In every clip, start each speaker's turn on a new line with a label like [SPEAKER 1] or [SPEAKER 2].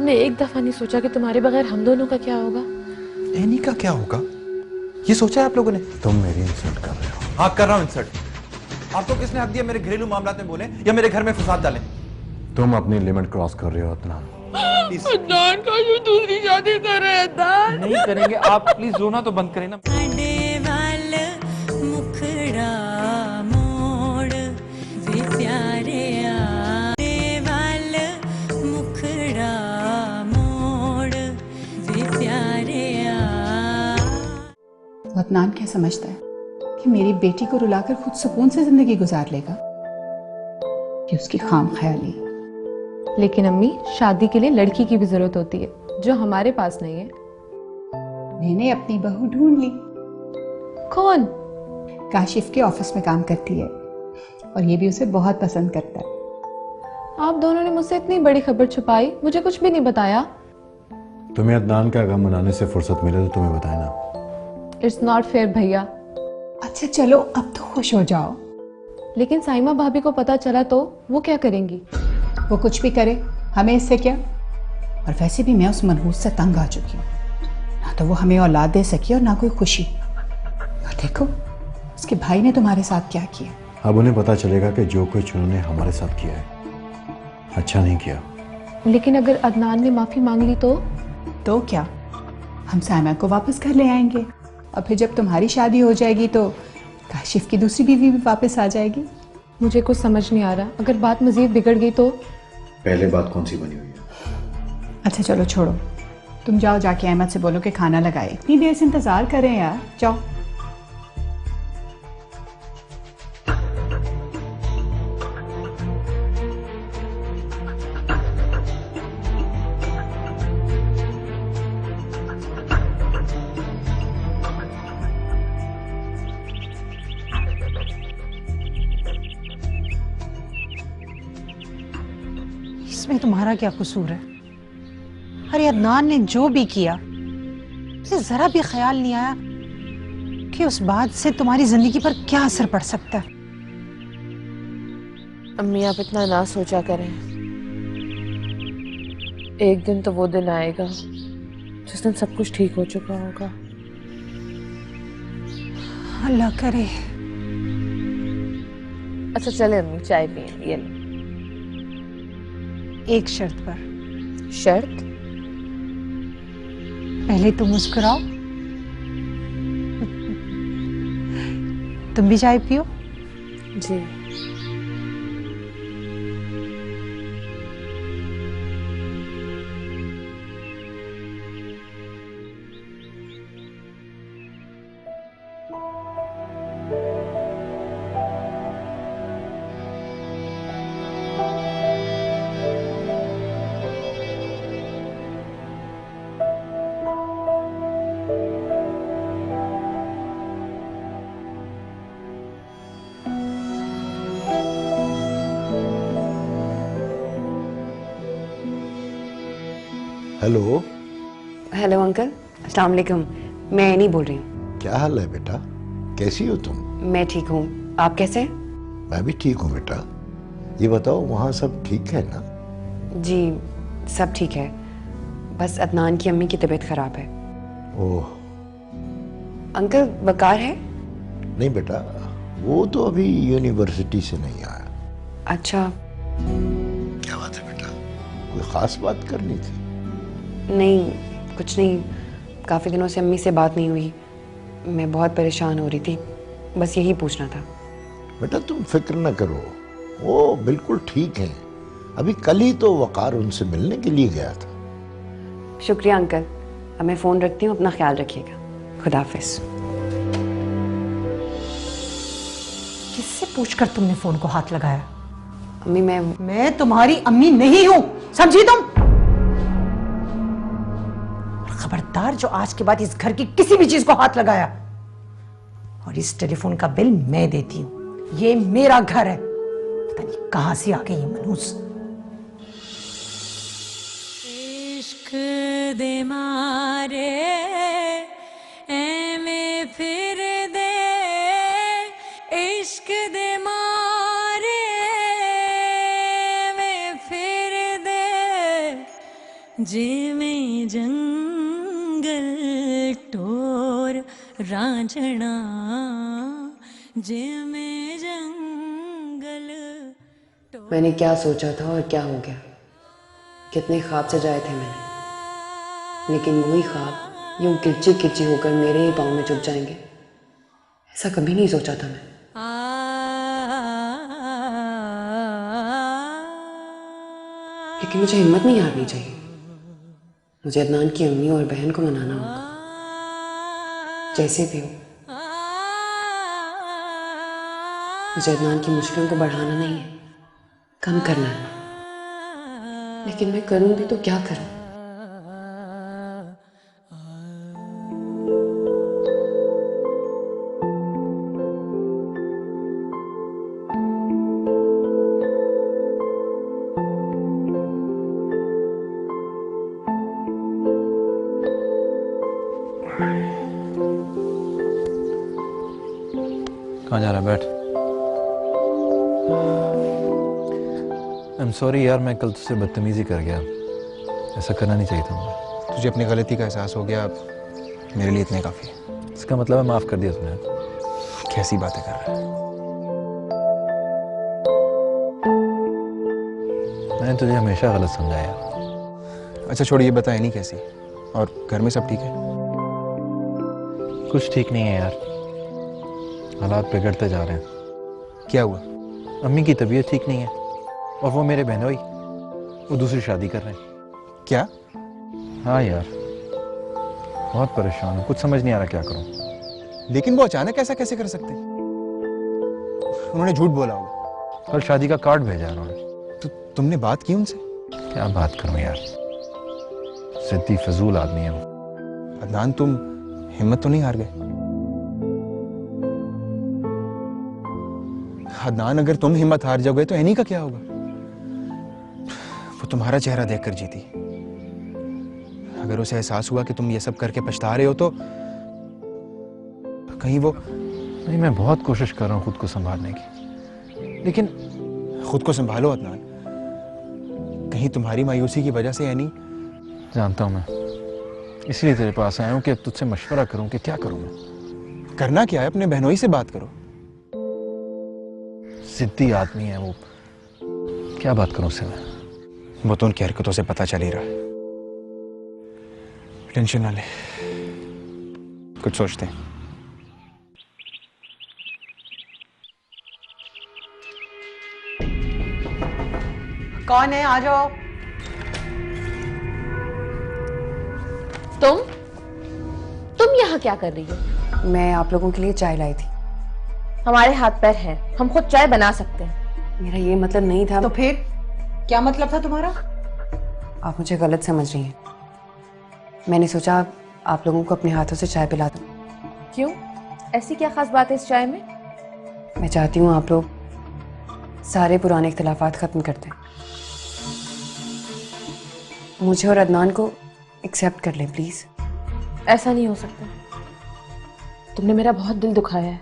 [SPEAKER 1] तुमने एक दफा नहीं सोचा कि तुम्हारे बगैर हम दोनों का क्या होगा?
[SPEAKER 2] एनी का क्या होगा ये सोचा है आप लोगों ने?
[SPEAKER 3] तुम मेरी इंसल्ट कर रहे हो।
[SPEAKER 2] हाँ कर रहा हूं इंसल्ट। आपको किसने हक दिया मेरे घरेलू मामलात में बोले या मेरे घर में फसाद डालें?
[SPEAKER 3] तुम अपनी लिमिट क्रॉस कर रहे हो अदनान।
[SPEAKER 1] अदनान का जो दूसरी शादी कर रहे हैं अदनान।
[SPEAKER 2] नहीं करेंगे आप, प्लीज रोना तो बंद करें ना।
[SPEAKER 4] मुखड़ा मोड़ वे प्यारे मुखड़ा मोड़ वे प्यारे।
[SPEAKER 5] अदनान क्या समझता है कि मेरी बेटी को रुलाकर खुद सुकून से जिंदगी गुजार लेगा? कि उसकी खाम ख्याली।
[SPEAKER 6] लेकिन अम्मी, शादी के लिए लड़की की भी जरूरत होती है जो हमारे पास नहीं है।
[SPEAKER 5] मैंने अपनी बहू ढूंढ ली।
[SPEAKER 6] कौन?
[SPEAKER 5] काशिफ के ऑफिस में काम करती है और ये भी उसे बहुत पसंद करता है।
[SPEAKER 6] आप दोनों ने मुझसे इतनी बड़ी खबर छुपाई, मुझे कुछ भी नहीं बताया।
[SPEAKER 3] तुम्हें अदनान का गम मनाने से फुर्सत मिले तो तुम्हें बताए ना।
[SPEAKER 6] इट्स नॉट फेयर भैया।
[SPEAKER 5] अच्छा चलो अब तो खुश हो जाओ।
[SPEAKER 6] लेकिन साइमा भाभी को पता चला तो वो क्या करेंगी?
[SPEAKER 5] वो कुछ भी करे, हमें इससे क्या। और वैसे भी मैं उस मनहूस से तंग आ चुकी हूँ। ना तो वो हमें औलाद दे सकी और ना कोई खुशी। और देखो उसके भाई ने तुम्हारे साथ क्या किया।
[SPEAKER 3] अब उन्हें पता चलेगा कि जो कुछ उन्होंने हमारे साथ किया है अच्छा नहीं किया।
[SPEAKER 6] लेकिन अगर अदनान ने माफी मांग ली
[SPEAKER 5] तो क्या, हम साइमा को वापस घर ले आएंगे और फिर जब तुम्हारी शादी हो जाएगी तो काशिफ की दूसरी बीवी भी वापस आ जाएगी।
[SPEAKER 6] मुझे कुछ समझ नहीं आ रहा। अगर बात मजीद बिगड़ गई तो?
[SPEAKER 3] पहले बात कौन सी बनी हुई है?
[SPEAKER 5] अच्छा चलो छोड़ो, तुम जाओ जाके अहमद से बोलो कि खाना लगाए। इतनी देर से इंतजार कर रहे हैं यार, जाओ।
[SPEAKER 7] इसमें तुम्हारा क्या कसूर है? अरे अदनान ने जो भी किया उसे जरा भी ख्याल नहीं आया कि उस बात से तुम्हारी जिंदगी पर क्या असर पड़ सकता है।
[SPEAKER 1] अम्मी आप इतना ना सोचा करें। एक दिन तो वो दिन आएगा जिस दिन सब कुछ ठीक हो चुका होगा।
[SPEAKER 7] अल्लाह करे।
[SPEAKER 1] अच्छा चले अम्मी चाय पिए। ये लो।
[SPEAKER 7] एक शर्त पर।
[SPEAKER 1] शर्त?
[SPEAKER 7] पहले तुम मुस्कुराओ। तुम भी चाय पियो।
[SPEAKER 1] जी।
[SPEAKER 8] हेलो।
[SPEAKER 9] हेलो अंकल, अस्सलाम वालेकुम। मैं नहीं बोल रही हूँ।
[SPEAKER 8] क्या हाल है बेटा, कैसी हो तुम?
[SPEAKER 9] मैं ठीक हूँ, आप कैसे हैं?
[SPEAKER 8] मैं भी ठीक हूँ बेटा। ये बताओ वहाँ सब ठीक है ना?
[SPEAKER 9] जी सब ठीक है, बस अदनान की अम्मी की तबीयत खराब है।
[SPEAKER 8] ओह।
[SPEAKER 9] अंकल वकार है?
[SPEAKER 8] नहीं बेटा, वो तो अभी यूनिवर्सिटी से नहीं आया।
[SPEAKER 9] अच्छा।
[SPEAKER 8] क्या बात है बेटा, कोई खास बात करनी थी?
[SPEAKER 9] नहीं कुछ नहीं, काफ़ी दिनों से अम्मी से बात नहीं हुई, मैं बहुत परेशान हो रही थी, बस यही पूछना था।
[SPEAKER 8] बेटा तुम फिक्र न करो, वो बिल्कुल ठीक है। अभी कल ही तो वकार उनसे मिलने के लिए गया था।
[SPEAKER 9] शुक्रिया अंकल, अब मैं फ़ोन रखती हूँ, अपना ख्याल रखिएगा। खुदा हाफिज़।
[SPEAKER 7] किससे पूछकर तुमने फोन को हाथ लगाया?
[SPEAKER 9] अम्मी
[SPEAKER 7] मैं तुम्हारी अम्मी नहीं हूं, समझी तुम? खबरदार जो आज के बाद इस घर की किसी भी चीज को हाथ लगाया। और इस टेलीफोन का बिल मैं देती हूं, ये मेरा घर है। पता नहीं कहां से आ गई ये मनहूस।
[SPEAKER 4] इश्क दे मारे एवें फिर दे, इश्क दे मारे एवें फिर दे, जिमें जंगल टोर रांझणा जिमें जंगल टोर।
[SPEAKER 9] मैंने क्या सोचा था और क्या हो गया, कितने ख्वाब सजाए थे मैंने, लेकिन वही ख्वाब यूं किरची किरची होकर मेरे ही पाँव में चुभ जाएंगे, ऐसा कभी नहीं सोचा था मैं। लेकिन मुझे हिम्मत नहीं हारनी चाहिए। मुझे अदनान की अम्मी और बहन को मनाना होगा, जैसे भी हो। मुझे अदनान की मुश्किलों को बढ़ाना नहीं है, कम करना है। लेकिन मैं करूं भी तो क्या करूं?
[SPEAKER 2] कहाँ जा रहा है? बैठ। आई एम सॉरी यार, मैं कल तुझसे बदतमीजी कर गया, ऐसा करना नहीं चाहिए था मुझे।
[SPEAKER 10] तुझे अपनी गलती का एहसास हो गया, मेरे लिए इतने काफ़ी है।
[SPEAKER 2] इसका मतलब है माफ़ कर दिया तूने?
[SPEAKER 10] कैसी बातें कर रहा है?
[SPEAKER 2] मैंने तुझे हमेशा गलत समझाया।
[SPEAKER 10] अच्छा छोड़, ये बताए नहीं कैसी, और घर में सब ठीक है?
[SPEAKER 2] कुछ ठीक नहीं है यार, हालात बिगड़ते जा रहे हैं।
[SPEAKER 10] क्या हुआ?
[SPEAKER 2] अम्मी की तबीयत ठीक नहीं है, और वो मेरे बहनोई वो दूसरी शादी कर रहे हैं।
[SPEAKER 10] क्या?
[SPEAKER 2] हाँ यार, बहुत परेशान हूँ, कुछ समझ नहीं आ रहा क्या करूँ।
[SPEAKER 10] लेकिन वो अचानक ऐसा कैसे कर सकते? उन्होंने झूठ बोला होगा।
[SPEAKER 2] कल शादी का कार्ड भेजा उन्होंने।
[SPEAKER 10] तो तुमने बात की उनसे?
[SPEAKER 2] क्या बात करूँ यार, जिद्दी फजूल आदमी है वो।
[SPEAKER 10] अदनान, तुम हिम्मत तो नहीं हार गए? अदनान, अगर तुम हिम्मत हार जाओगे तो एनी का क्या होगा? वो तुम्हारा चेहरा देखकर जीती। अगर उसे एहसास हुआ कि तुम ये सब करके पछता रहे हो तो कहीं वो...
[SPEAKER 2] नहीं, मैं बहुत कोशिश कर रहा हूँ खुद को संभालने की, लेकिन...
[SPEAKER 10] खुद को संभालो अदनान, कहीं तुम्हारी मायूसी की वजह से एनी...
[SPEAKER 2] जानता हूँ मैं, इसलिए तेरे पास आया हूँ कि अब तुझसे मशवरा करूँ कि क्या करूँ मैं।
[SPEAKER 10] करना क्या है? अपने बहनोई से बात करो।
[SPEAKER 2] जिद्दी आदमी है वो, क्या बात करूं उससे मैं?
[SPEAKER 10] वो तो उनकी हरकतों से पता चल ही रहा है। टेंशन ना ले, कुछ सोचते हैं।
[SPEAKER 7] कौन है? आ जाओ।
[SPEAKER 1] तुम यहाँ क्या कर रही हो?
[SPEAKER 9] मैं आप लोगों के लिए चाय लाई थी।
[SPEAKER 1] हमारे हाथ पैर हैं, हम खुद चाय बना सकते हैं।
[SPEAKER 9] मेरा ये मतलब नहीं था।
[SPEAKER 7] तो फिर क्या मतलब था तुम्हारा?
[SPEAKER 9] आप मुझे गलत समझ रही हैं। मैंने सोचा आप लोगों को अपने हाथों से चाय पिला दूं।
[SPEAKER 1] क्यों? ऐसी क्या खास बात है इस चाय में?
[SPEAKER 9] मैं चाहती हूँ आप लोग सारे पुराने इख्तिलाफात खत्म कर दें। मुझे और अदनान को एक्सेप्ट कर लें प्लीज।
[SPEAKER 1] ऐसा नहीं हो सकता, तुमने मेरा बहुत दिल दुखाया है,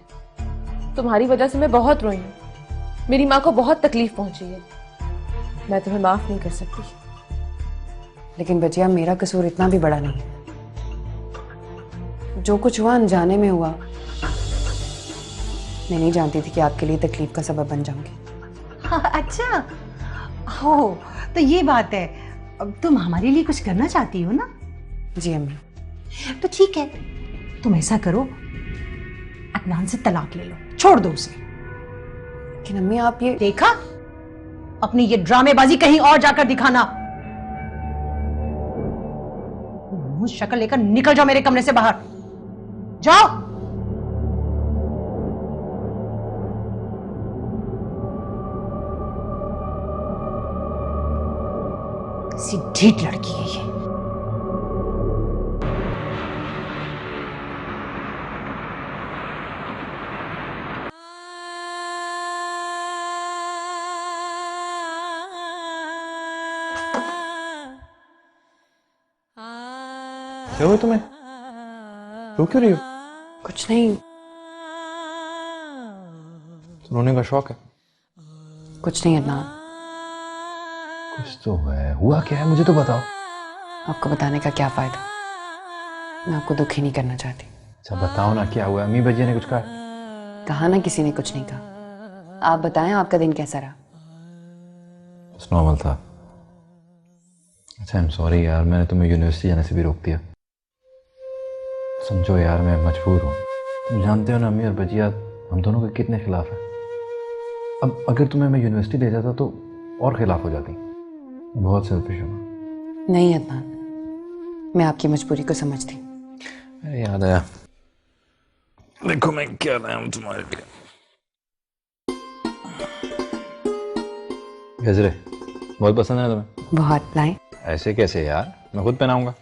[SPEAKER 1] तुम्हारी वजह से मैं बहुत रोई हूँ, मेरी माँ को बहुत तकलीफ पहुंची है, मैं तुम्हें माफ नहीं कर सकती।
[SPEAKER 9] लेकिन बचिया, मेरा कसूर इतना भी बड़ा नहीं है। जो कुछ हुआ अनजाने में हुआ। मैं नहीं जानती थी कि आपके लिए तकलीफ का सबब बन जाऊंगी।
[SPEAKER 7] हाँ, अच्छा हो तो ये बात है। अब तुम हमारे लिए कुछ करना चाहती हो ना?
[SPEAKER 9] जी अम्मी।
[SPEAKER 7] तो ठीक है, तुम ऐसा करो, अदनान से तलाक ले लो, छोड़ दो उसे।
[SPEAKER 9] लेकिन अम्मी, आप ये...
[SPEAKER 7] देखा, अपनी ये ड्रामेबाजी कहीं और जाकर दिखाना। मुंह शक्ल लेकर निकल जाओ मेरे कमरे से बाहर, जाओ। सी ढीठ लड़की है ये।
[SPEAKER 10] क्या हुआ तुम्हें? रो क्यों रही हो?
[SPEAKER 9] कुछ नहीं।
[SPEAKER 10] रोने का शौक है?
[SPEAKER 9] कुछ नहीं अदनान।
[SPEAKER 10] कुछ तो है। हुआ क्या है, मुझे तो बताओ।
[SPEAKER 9] आपको बताने का क्या फ़ायदा, मैं आपको दुखी नहीं करना चाहती।
[SPEAKER 2] अच्छा बताओ ना क्या हुआ, अम्मी भजिया ने कुछ कहा?
[SPEAKER 9] कहा ना, किसी ने कुछ नहीं कहा। आप बताएं, आपका दिन कैसा रहा?
[SPEAKER 2] नॉर्मल था। अच्छा आई एम सॉरी यार, मैंने तुम्हें यूनिवर्सिटी जाने से भी रोक दिया। समझो यार, मैं मजबूर हूँ। तुम जानते हो ना अम्मी और भजिया हम दोनों के कितने खिलाफ हैं। अब अगर तुम्हें मैं यूनिवर्सिटी ले जाता तो और खिलाफ हो जाती। बहुत सेल्फिश हूँ।
[SPEAKER 9] नहीं अदनान, मैं आपकी मजबूरी को समझती हूँ।
[SPEAKER 2] अरे याद आया, देखो मैं क्या लाया हूँ तुम्हारे लिए। गजरे बहुत पसंद है तुम्हें?
[SPEAKER 9] बहुत। लाएं?
[SPEAKER 2] ऐसे कैसे यार, मैं खुद पहनाऊंगा।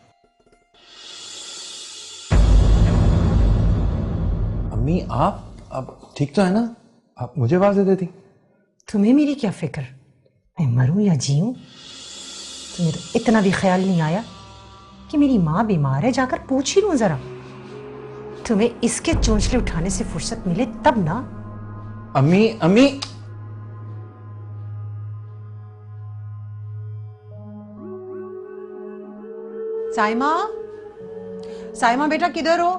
[SPEAKER 2] अम्मी आप ठीक तो है ना? आप मुझे आवाज दे देती।
[SPEAKER 7] तुम्हें मेरी क्या फिक्र, मैं मरूं या जीऊं? तुम्हें तो इतना भी ख्याल नहीं आया कि मेरी माँ बीमार है, जाकर पूछ ही लूं जरा। तुम्हें इसके चोंचले उठाने से फुर्सत मिले तब ना।
[SPEAKER 2] अम्मी
[SPEAKER 7] साइमा, साइमा बेटा किधर हो?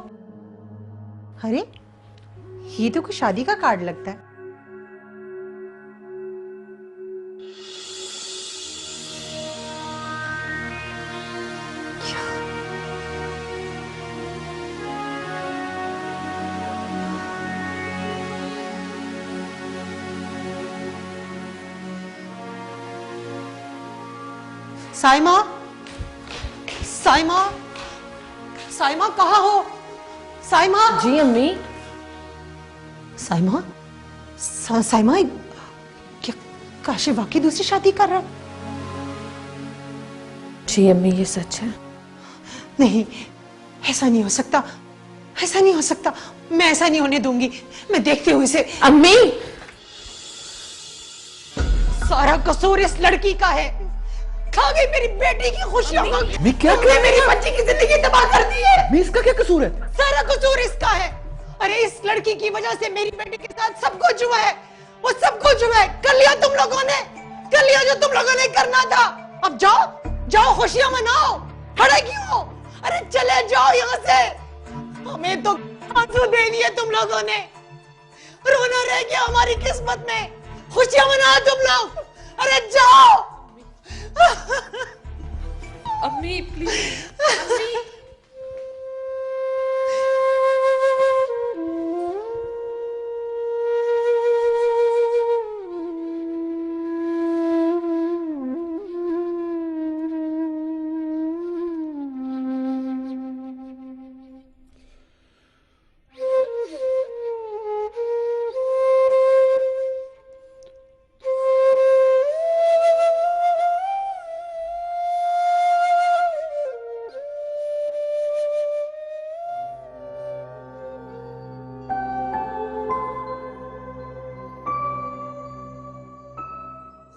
[SPEAKER 7] अरे ये तो कोई शादी का कार्ड लगता है। साइमा, साइमा, साइमा कहाँ हो? साइमा।
[SPEAKER 1] जी अम्मी।
[SPEAKER 7] साइमा, साइमा, क्या काशी वाकई दूसरी शादी कर रहा?
[SPEAKER 1] जी अम्मी, ये सच है।
[SPEAKER 7] नहीं, ऐसा नहीं हो सकता, ऐसा नहीं हो सकता। मैं ऐसा नहीं होने दूंगी। मैं देखती हूँ इसे।
[SPEAKER 1] अम्मी,
[SPEAKER 7] सारा कसूर इस लड़की का है। खा गई मेरी बेटी की खुशियों को।
[SPEAKER 2] मैं क्या
[SPEAKER 7] तुमने मेरी बच्ची की जिंदगी तबाह कर दी है।
[SPEAKER 2] मैं इसका क्या कसूर है?
[SPEAKER 7] सारा कसूर इसका है। अरे इस लड़की की वजह से मेरी बेटी के साथ सब कुछ हुआ है। वो सब कुछ हुआ है। कर लिया तुम लोगों ने, कर लिया जो तुम लोगों ने करना था। अब जाओ, जाओ खुशियां मनाओ। खड़े क्यों हो? अरे चले जाओ यहाँ से। हमें तो आंसू दे दिए तुम लोगों ने। रोना रह गया हमारी किस्मत में। खुशियां मनाओ तुम लोग। अरे जाओ।
[SPEAKER 1] अम्मी प्लीज। अम्मी।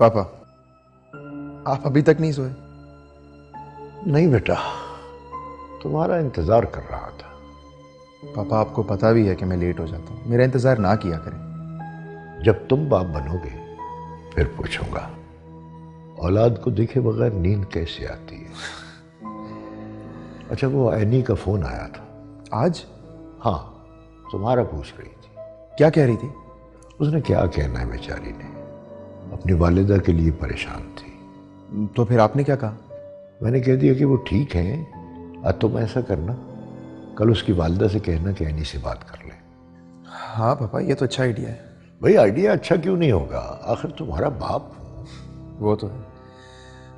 [SPEAKER 10] पापा, आप अभी तक नहीं सोए?
[SPEAKER 8] नहीं बेटा, तुम्हारा इंतजार कर रहा था।
[SPEAKER 10] पापा आपको पता भी है कि मैं लेट हो जाता हूँ, मेरा इंतजार ना किया करें।
[SPEAKER 8] जब तुम बाप बनोगे फिर पूछूंगा, औलाद को देखे बगैर नींद कैसे आती है। अच्छा वो एनी का फोन आया था
[SPEAKER 10] आज?
[SPEAKER 8] हाँ, तुम्हारा पूछ रही थी।
[SPEAKER 10] क्या कह रही थी?
[SPEAKER 8] उसने क्या कहना है, बेचारी ने अपनी वालिदा के लिए परेशान थी।
[SPEAKER 10] तो फिर आपने क्या कहा?
[SPEAKER 8] मैंने कह दिया कि वो ठीक है, अब तुम ऐसा करना, कल उसकी वालिदा से कहना कि एनी से बात कर ले।
[SPEAKER 10] हाँ पापा, ये तो अच्छा आइडिया है।
[SPEAKER 8] भाई आइडिया अच्छा क्यों नहीं होगा, आखिर तुम्हारा बाप हूं।
[SPEAKER 10] वो तो है।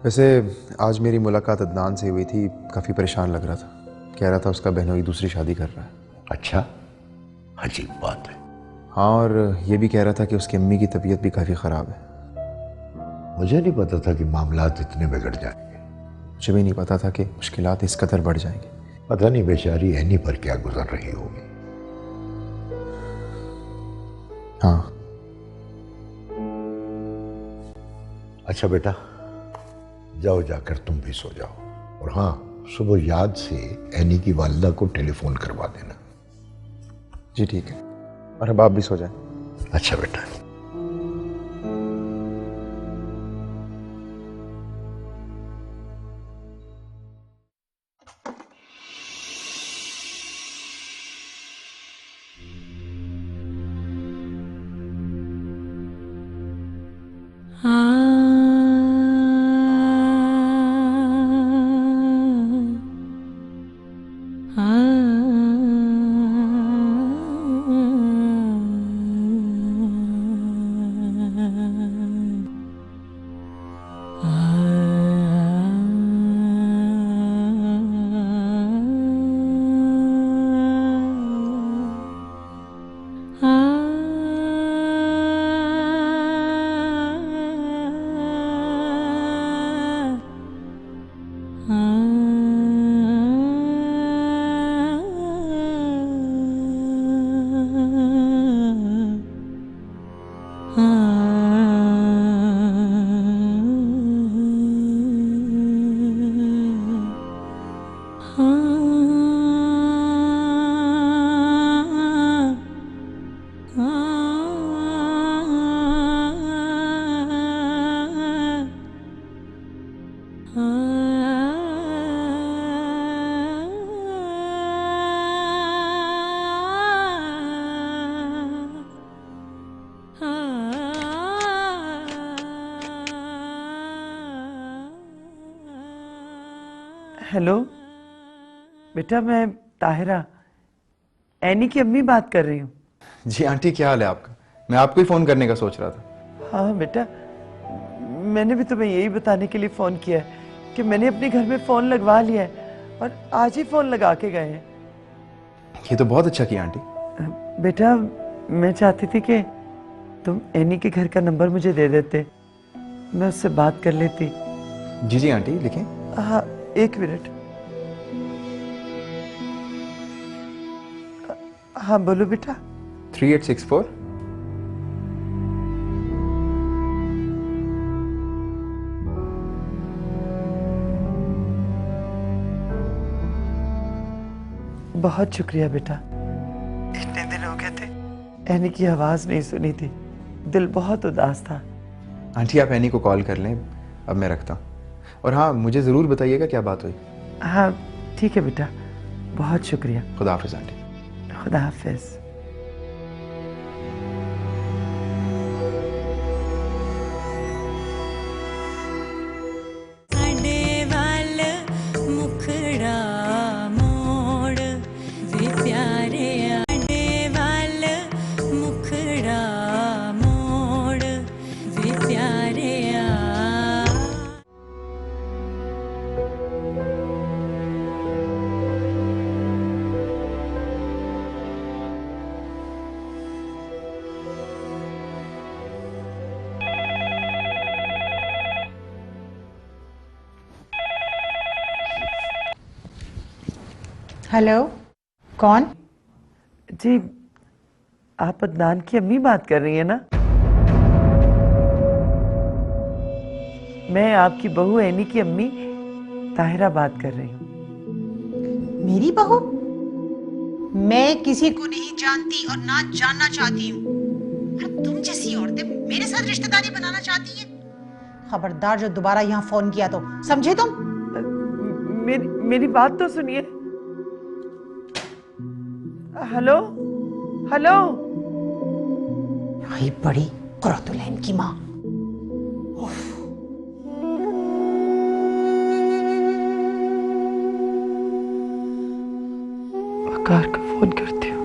[SPEAKER 10] वैसे आज मेरी मुलाकात अदनान से हुई थी, काफ़ी परेशान लग रहा था। कह रहा था उसका बहनोई दूसरी शादी कर रहा है।
[SPEAKER 8] अच्छा, अजीब बात है।
[SPEAKER 10] हाँ, और ये भी कह रहा था कि उसकी अम्मी की तबीयत भी काफ़ी ख़राब है।
[SPEAKER 8] मुझे नहीं पता था कि मामलात इतने बिगड़ जाएंगे।
[SPEAKER 10] मुझे भी नहीं पता था कि मुश्किलात इस कदर बढ़ जाएंगे।
[SPEAKER 8] पता नहीं बेचारी एनी पर क्या गुजर रही होगी।
[SPEAKER 10] हाँ।
[SPEAKER 8] अच्छा बेटा, जाओ जाकर तुम भी सो जाओ, और हाँ सुबह याद से एनी की वालिदा को टेलीफोन करवा देना।
[SPEAKER 10] जी ठीक है, और अब आप भी सो जाएं।
[SPEAKER 8] अच्छा बेटा।
[SPEAKER 11] हेलो बेटा, मैं ताहिरा एनी की अम्मी बात कर रही हूँ।
[SPEAKER 10] जी आंटी, क्या हाल है आपका? मैं आपको ही फ़ोन करने का सोच रहा था।
[SPEAKER 11] हाँ बेटा, मैंने भी तुम्हें यही बताने के लिए फ़ोन किया है कि मैंने अपने घर में फ़ोन लगवा लिया है और आज ही फ़ोन लगा के गए हैं।
[SPEAKER 10] ये तो बहुत अच्छा किया आंटी।
[SPEAKER 11] बेटा, मैं चाहती थी कि तुम एनी के घर का नंबर मुझे दे देते, मैं उससे बात कर लेती।
[SPEAKER 10] जी जी आंटी, लिखें।
[SPEAKER 11] हाँ, एक मिनट। हाँ बोलो बेटा।
[SPEAKER 10] 3864
[SPEAKER 11] बहुत शुक्रिया बेटा, इतने दिन हो गए थे एनी की आवाज नहीं सुनी थी, दिल बहुत उदास था।
[SPEAKER 10] आंटी आप एनी को कॉल कर लें, अब मैं रखता हूँ। और हाँ, मुझे ज़रूर बताइएगा क्या बात हुई।
[SPEAKER 11] हाँ ठीक है बेटा, बहुत शुक्रिया।
[SPEAKER 10] खुदा हाफिज़ आंटी।
[SPEAKER 11] खुदा हाफिज़।
[SPEAKER 7] हेलो, कौन?
[SPEAKER 11] जी, आप अदनान की अम्मी बात कर रही हैं ना? मैं आपकी बहू एनी की अम्मी ताहिरा बात कर रही हूँ।
[SPEAKER 7] मेरी बहू? मैं किसी को नहीं जानती और ना जानना चाहती हूँ। तुम जैसी औरतें मेरे साथ रिश्तेदारी बनाना चाहती हैं? खबरदार जो दोबारा यहाँ फोन किया तो, समझे तुम?
[SPEAKER 11] मेरी बात तो सुनिए। Hello hello.
[SPEAKER 7] भाई बड़ी कुरतुलैन की माँ।
[SPEAKER 11] वकार को फोन करती हूँ।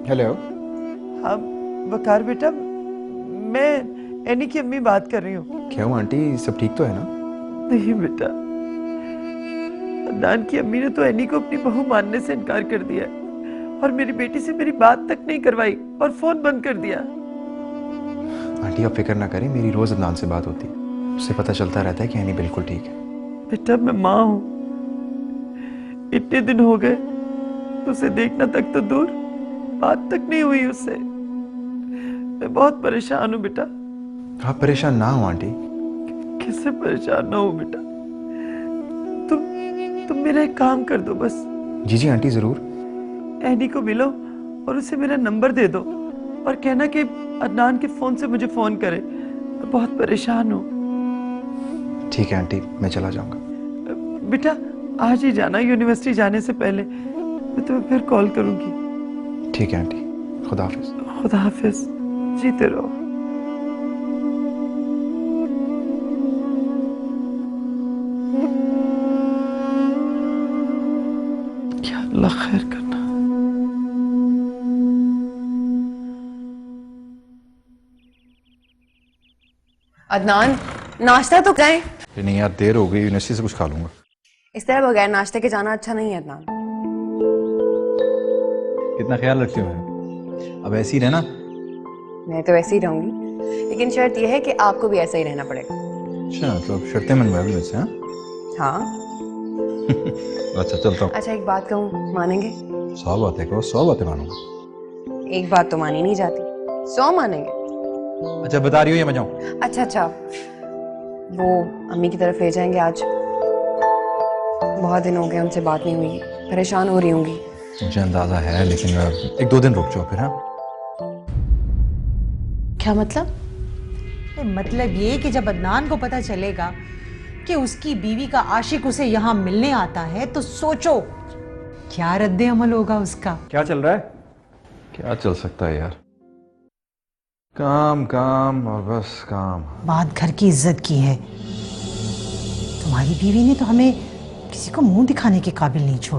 [SPEAKER 10] हेलो।
[SPEAKER 11] हाँ वकार बेटा, मैं एनी की अम्मी बात कर रही हूँ।
[SPEAKER 10] क्या हुआ आंटी, सब ठीक तो है ना?
[SPEAKER 11] नहीं बेटा, अदनान की अम्मी ने तो एनी को अपनी बहू मानने से इनकार कर दिया और मेरी बेटी से मेरी बात तक नहीं करवाई और फोन बंद कर दिया।
[SPEAKER 10] आंटी आप फिक्र ना करें, मेरी रोज अदनान से बात होती है, उससे पता चलता रहता है कि एनी बिल्कुल ठीक है।
[SPEAKER 11] बेटा मैं माँ हूँ, इतने दिन हो गए उसे देखना तक तो दूर, बात तक नहीं हुई उससे। मैं बहुत परेशान हूँ बेटा।
[SPEAKER 10] आप परेशान ना हो आंटी।
[SPEAKER 11] किससे परेशान ना हो बेटा? तुम मेरा एक काम कर दो बस।
[SPEAKER 10] जी जी आंटी जरूर।
[SPEAKER 11] एनी को मिलो और उसे मेरा नंबर दे दो और कहना कि अदनान के फोन से मुझे फोन करे, मैं बहुत परेशान हूँ।
[SPEAKER 10] ठीक है आंटी, मैं चला जाऊंगा।
[SPEAKER 11] बेटा आज ही जाना यूनिवर्सिटी जाने से पहले। मैं तुम्हें फिर कॉल करूंगी।
[SPEAKER 10] ठीक है आंटी, खुदा हाफिज।
[SPEAKER 11] खुदा हाफिज, जीते रहो। क्या अल्लाह खैर करना।
[SPEAKER 9] अदनान, नाश्ता तो करें।
[SPEAKER 10] नहीं यार, देर हो गई, यूनिवर्सिटी से कुछ खा लूंगा।
[SPEAKER 9] इस तरह बगैर नाश्ते के जाना अच्छा नहीं है अदनान।
[SPEAKER 10] कितना ख्याल रखती हूँ मैं। अब ऐसे ही रहना।
[SPEAKER 9] मैं तो ऐसे ही रहूंगी, लेकिन शर्त यह है कि आपको भी ऐसा ही रहना पड़ेगा।
[SPEAKER 10] अच्छा, मतलब शर्तें मनवाई मुझसे? हाँ
[SPEAKER 9] हाँ।
[SPEAKER 10] अच्छा चलता हूँ।
[SPEAKER 9] अच्छा, एक बात कहूँ, मानेंगे?
[SPEAKER 10] 100 बातें कहो, 100 बातें मानूंगा।
[SPEAKER 9] एक बात तो मानी नहीं जाती, 100 मानेंगे।
[SPEAKER 10] अच्छा बता रही हो या मैं जाऊँ?
[SPEAKER 9] अच्छा, वो अम्मी की तरफ ले जाएंगे आज। बहुत दिन हो गए उनसे बात नहीं हुई, परेशान हो रही होंगी।
[SPEAKER 10] मुझे अंदाजा है, लेकिन 1-2 दिन रुक जाओ फिर। हाँ
[SPEAKER 1] क्या मतलब?
[SPEAKER 7] मतलब ये कि जब अदनान को पता चलेगा कि उसकी बीवी का आशिक उसे यहाँ मिलने आता है, तो सोचो क्या रद्द अमल होगा उसका।
[SPEAKER 10] क्या चल रहा है? क्या चल सकता है यार, काम काम और बस काम।
[SPEAKER 7] बात घर की इज्जत की है। तुम्हारी बीवी ने तो हमें किसी को मुंह दिखाने के काबिल नहीं छोड़ा।